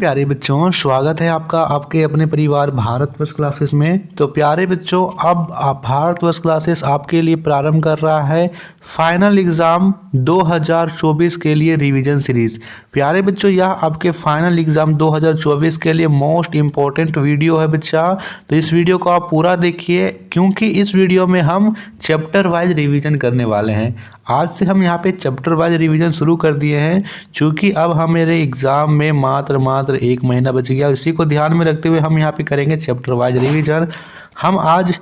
प्यारे बच्चों, स्वागत है आपका आपके अपने परिवार भारत वर्ष क्लासेस में। तो प्यारे बच्चों, अब भारत वर्ष क्लासेस आपके लिए प्रारंभ कर रहा है फाइनल एग्ज़ाम 2024 के लिए रिवीजन सीरीज़। प्यारे बच्चों, यह आपके फाइनल एग्ज़ाम 2024 के लिए मोस्ट इम्पॉर्टेंट वीडियो है बच्चा। तो इस वीडियो को आप पूरा देखिए, क्योंकि इस वीडियो में हम चैप्टर वाइज रिवीजन करने वाले हैं। आज से हम यहाँ पे चैप्टर वाइज रिवीजन शुरू कर दिए हैं, क्योंकि अब हमारे एग्ज़ाम में मात्र 1 महीना बच गया। इसी को ध्यान में रखते हुए हम यहाँ पे करेंगे चैप्टर वाइज रिवीजन। हम आज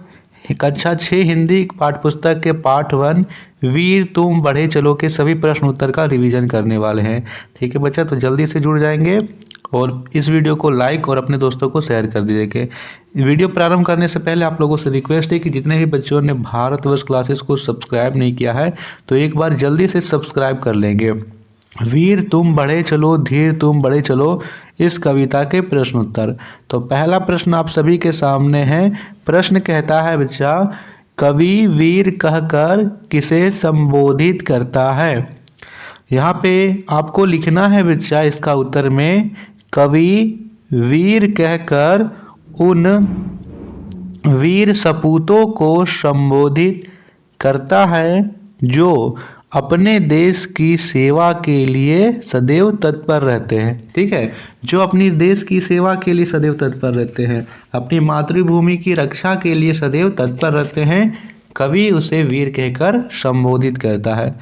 कक्षा 6 हिंदी पाठ्य पुस्तक के पार्ट 1 वीर तुम बढ़े चलो के सभी प्रश्न उत्तर का रिवीजन करने वाले हैं। ठीक है बच्चा, तो जल्दी से जुड़ जाएंगे और इस वीडियो को लाइक और अपने दोस्तों को शेयर कर दीजिए। वीडियो प्रारंभ करने से पहले आप लोगों से रिक्वेस्ट है कि जितने भी बच्चों ने भारत वर्ष क्लासेस को सब्सक्राइब नहीं किया है तो एक बार जल्दी से सब्सक्राइब कर लेंगे। वीर तुम बढ़े चलो धीर तुम बढ़े चलो, इस कविता के प्रश्न उत्तर। तो पहला प्रश्न आप सभी के सामने है। प्रश्न कहता है बच्चा, कवि वीर कहकर किसे संबोधित करता है। यहाँ पे आपको लिखना है बच्चा इसका उत्तर में, कवि वीर कहकर उन वीर सपूतों को संबोधित करता है जो अपने देश की सेवा के लिए सदैव तत्पर रहते हैं। ठीक है, जो अपनी देश की सेवा के लिए सदैव तत्पर रहते हैं, अपनी मातृभूमि की रक्षा के लिए सदैव तत्पर रहते हैं, कवि उसे वीर कहकर संबोधित करता है।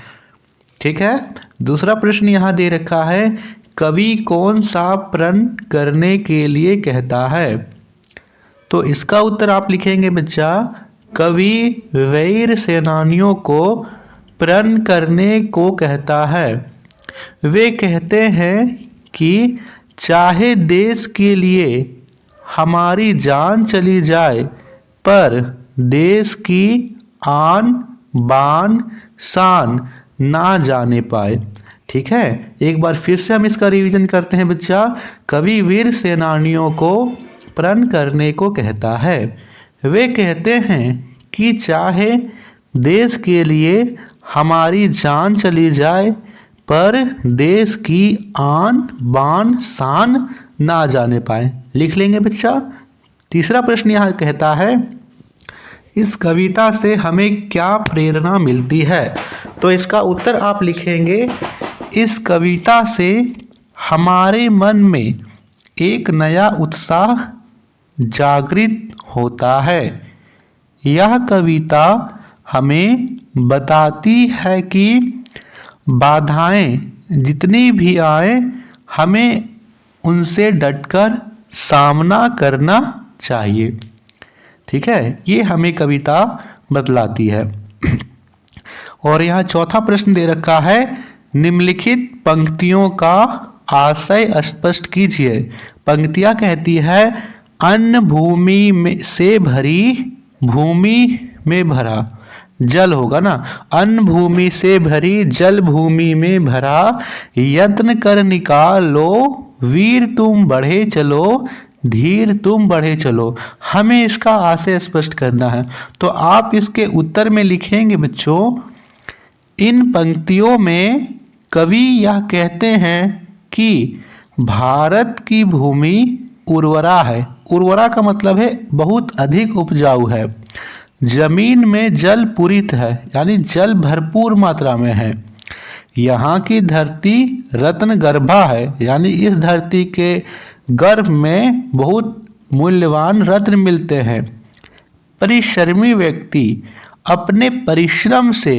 ठीक है, दूसरा प्रश्न यहाँ दे रखा है, कवि कौन सा प्रण करने के लिए कहता है। तो इसका उत्तर आप लिखेंगे बच्चा, कवि वैर सेनानियों को प्रण करने को कहता है। वे कहते हैं कि चाहे देश के लिए हमारी जान चली जाए, पर देश की आन बान शान ना जाने पाए। ठीक है, एक बार फिर से हम इसका रिवीजन करते हैं बच्चा। कवि वीर सेनानियों को प्रण करने को कहता है। वे कहते हैं कि चाहे देश के लिए हमारी जान चली जाए, पर देश की आन बान शान ना जाने पाए। लिख लेंगे बच्चा। तीसरा प्रश्न यहाँ कहता है, इस कविता से हमें क्या प्रेरणा मिलती है। तो इसका उत्तर आप लिखेंगे, इस कविता से हमारे मन में एक नया उत्साह जागृत होता है। यह कविता हमें बताती है कि बाधाएं जितनी भी आए, हमें उनसे डटकर सामना करना चाहिए। ठीक है, ये हमें कविता बतलाती है। और यहाँ चौथा प्रश्न दे रखा है, निम्नलिखित पंक्तियों का आशय स्पष्ट कीजिए। पंक्तियाँ कहती है, अन्न भूमि में से भरी, भूमि में भरा, जल होगा ना, अन्न भूमि से भरी जल भूमि में भरा, यत्न कर निकालो वीर तुम बढ़े चलो धीर तुम बढ़े चलो। हमें इसका आशय स्पष्ट करना है। तो आप इसके उत्तर में लिखेंगे बच्चों, इन पंक्तियों में कवि यह कहते हैं कि भारत की भूमि उर्वरा है। उर्वरा का मतलब है बहुत अधिक उपजाऊ है। जमीन में जल पूरित है, यानी जल भरपूर मात्रा में है। यहाँ की धरती रत्न गर्भा है, यानी इस धरती के गर्भ में बहुत मूल्यवान रत्न मिलते हैं। परिश्रमी व्यक्ति अपने परिश्रम से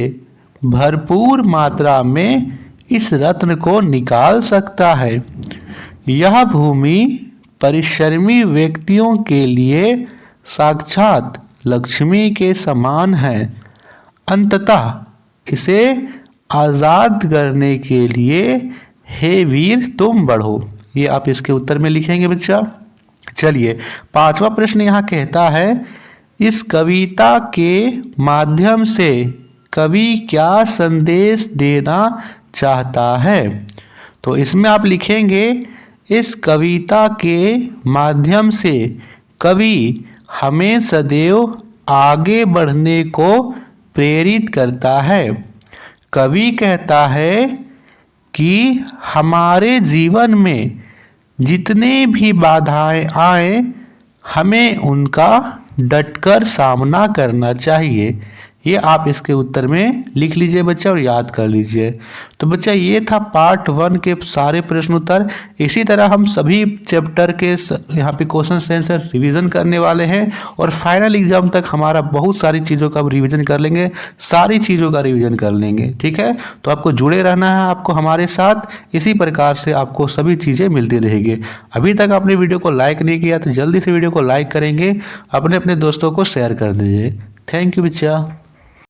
भरपूर मात्रा में इस रत्न को निकाल सकता है। यह भूमि परिश्रमी व्यक्तियों के लिए साक्षात लक्ष्मी के समान है। अंततः इसे आज़ाद करने के लिए हे वीर तुम बढ़ो। ये आप इसके उत्तर में लिखेंगे बच्चा। चलिए, पांचवा प्रश्न यहाँ कहता है, इस कविता के माध्यम से कवि क्या संदेश देना चाहता है। तो इसमें आप लिखेंगे, इस कविता के माध्यम से कवि हमें सदैव आगे बढ़ने को प्रेरित करता है। कवि कहता है कि हमारे जीवन में जितने भी बाधाएं आए हमें उनका डटकर सामना करना चाहिए। ये आप इसके उत्तर में लिख लीजिए बच्चा और याद कर लीजिए। तो बच्चा ये था पार्ट 1 के सारे प्रश्न उत्तर। इसी तरह हम सभी चैप्टर के यहाँ पे क्वेश्चन आंसर रिवीजन करने वाले हैं और फाइनल एग्जाम तक हमारा बहुत सारी चीज़ों का रिवीजन कर लेंगे, सारी चीज़ों का रिवीजन कर लेंगे। ठीक है, तो आपको जुड़े रहना है, आपको हमारे साथ। इसी प्रकार से आपको सभी चीज़ें मिलती रहेगी। अभी तक आपने वीडियो को लाइक नहीं किया तो जल्दी से वीडियो को लाइक करेंगे, अपने अपने दोस्तों को शेयर कर दीजिए। थैंक यू बच्चा।